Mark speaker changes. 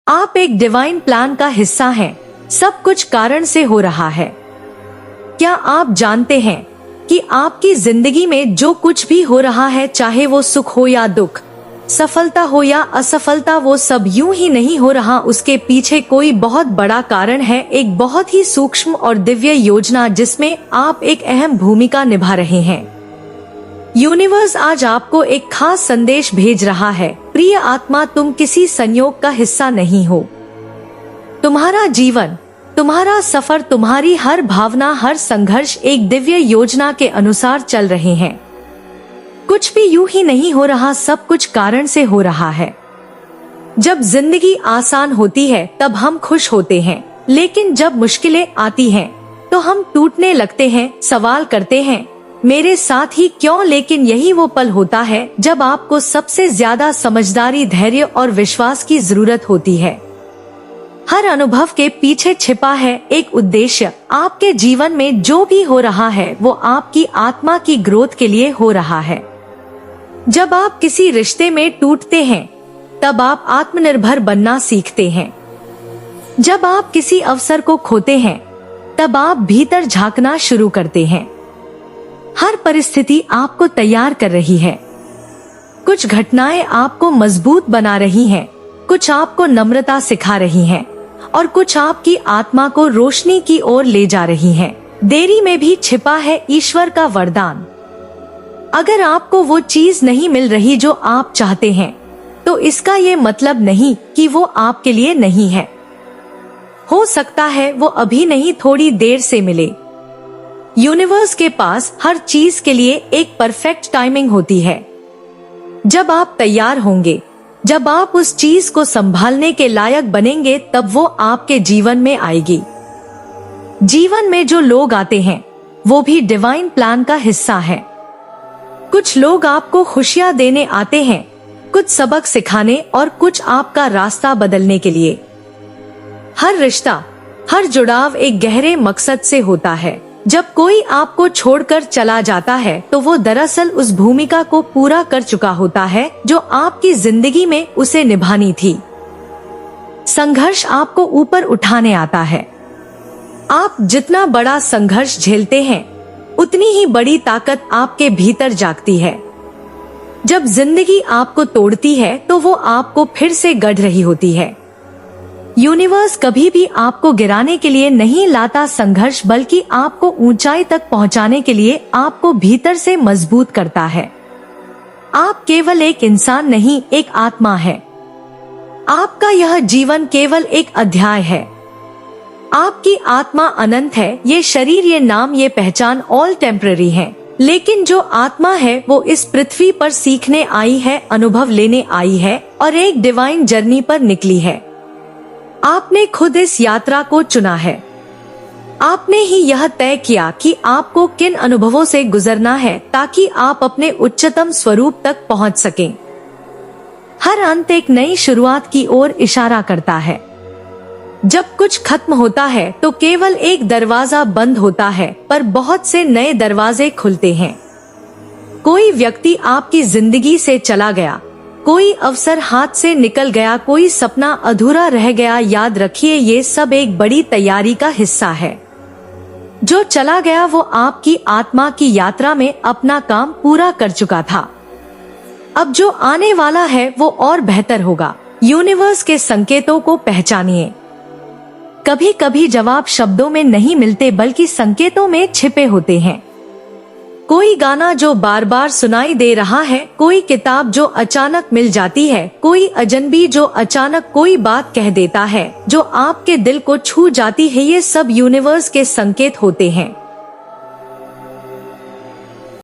Speaker 1: आप एक divine plan का हिस्सा हैं। सब कुछ कारण से हो रहा है। क्या आप जानते हैं कि आपकी जिंदगी में जो कुछ भी हो रहा है, चाहे वो सुख हो या दुख, सफलता हो या असफलता, वो सब यूं ही नहीं हो रहा। उसके पीछे कोई बहुत बड़ा कारण है, एक बहुत ही सूक्ष्म और दिव्य योजना जिसमें आप एक अहम भूमिका निभा रहे हैं। यूनिवर्स आज आपको एक खास संदेश भेज रहा है। प्रिय आत्मा, तुम किसी संयोग का हिस्सा नहीं हो। तुम्हारा जीवन, तुम्हारा सफर, तुम्हारी हर भावना, हर संघर्ष एक दिव्य योजना के अनुसार चल रहे हैं। कुछ भी यूं ही नहीं हो रहा, सब कुछ कारण से हो रहा है। जब जिंदगी आसान होती है तब हम खुश होते हैं, लेकिन जब मुश्किलें आती हैं तो हम टूटने लगते हैं, सवाल करते हैं मेरे साथ ही क्यों। लेकिन यही वो पल होता है जब आपको सबसे ज्यादा समझदारी, धैर्य और विश्वास की जरूरत होती है। हर अनुभव के पीछे छिपा है एक उद्देश्य। आपके जीवन में जो भी हो रहा है वो आपकी आत्मा की ग्रोथ के लिए हो रहा है। जब आप किसी रिश्ते में टूटते हैं तब आप आत्मनिर्भर बनना सीखते हैं। जब आप किसी अवसर को खोते हैं तब आप भीतर झांकना शुरू करते हैं। हर परिस्थिति आपको तैयार कर रही है। कुछ घटनाएं आपको मजबूत बना रही हैं, कुछ आपको नम्रता सिखा रही हैं और कुछ आपकी आत्मा को रोशनी की ओर ले जा रही हैं। देरी में भी छिपा है ईश्वर का वरदान। अगर आपको वो चीज नहीं मिल रही जो आप चाहते हैं, तो इसका ये मतलब नहीं कि वो आपके लिए नहीं है। हो सकता है वो अभी नहीं, थोड़ी देर से मिले। यूनिवर्स के पास हर चीज के लिए एक परफेक्ट टाइमिंग होती है। जब आप तैयार होंगे, जब आप उस चीज को संभालने के लायक बनेंगे, तब वो आपके जीवन में आएगी। जीवन में जो लोग आते हैं वो भी डिवाइन प्लान का हिस्सा है। कुछ लोग आपको खुशियां देने आते हैं, कुछ सबक सिखाने और कुछ आपका रास्ता बदलने के लिए। हर रिश्ता, हर जुड़ाव एक गहरे मकसद से होता है। जब कोई आपको छोड़कर चला जाता है तो वो दरअसल उस भूमिका को पूरा कर चुका होता है जो आपकी जिंदगी में उसे निभानी थी। संघर्ष आपको ऊपर उठाने आता है। आप जितना बड़ा संघर्ष झेलते हैं, उतनी ही बड़ी ताकत आपके भीतर जागती है। जब जिंदगी आपको तोड़ती है तो वो आपको फिर से गढ़ रही होती है। यूनिवर्स कभी भी आपको गिराने के लिए नहीं लाता संघर्ष, बल्कि आपको ऊंचाई तक पहुंचाने के लिए आपको भीतर से मजबूत करता है। आप केवल एक इंसान नहीं, एक आत्मा है। आपका यह जीवन केवल एक अध्याय है। आपकी आत्मा अनंत है। ये शरीर, ये नाम, ये पहचान ऑल टेम्पररी है। लेकिन जो आत्मा है वो इस पृथ्वी पर सीखने आई है, अनुभव लेने आई है और एक डिवाइन जर्नी पर निकली है। आपने खुद इस यात्रा को चुना है। आपने ही यह तय किया कि आपको किन अनुभवों से गुजरना है ताकि आप अपने उच्चतम स्वरूप तक पहुंच सकें। हर अंत एक नई शुरुआत की ओर इशारा करता है। जब कुछ खत्म होता है तो केवल एक दरवाजा बंद होता है, पर बहुत से नए दरवाजे खुलते हैं। कोई व्यक्ति आपकी जिंदगी से चला गया, कोई अवसर हाथ से निकल गया, कोई सपना अधूरा रह गया। याद रखिए, ये सब एक बड़ी तैयारी का हिस्सा है। जो चला गया वो आपकी आत्मा की यात्रा में अपना काम पूरा कर चुका था। अब जो आने वाला है वो और बेहतर होगा। यूनिवर्स के संकेतों को पहचानिए। कभी कभी जवाब शब्दों में नहीं मिलते, बल्कि संकेतों में छिपे होते हैं। कोई गाना जो बार बार सुनाई दे रहा है, कोई किताब जो अचानक मिल जाती है, कोई अजनबी जो अचानक कोई बात कह देता है जो आपके दिल को छू जाती है, ये सब यूनिवर्स के संकेत होते हैं।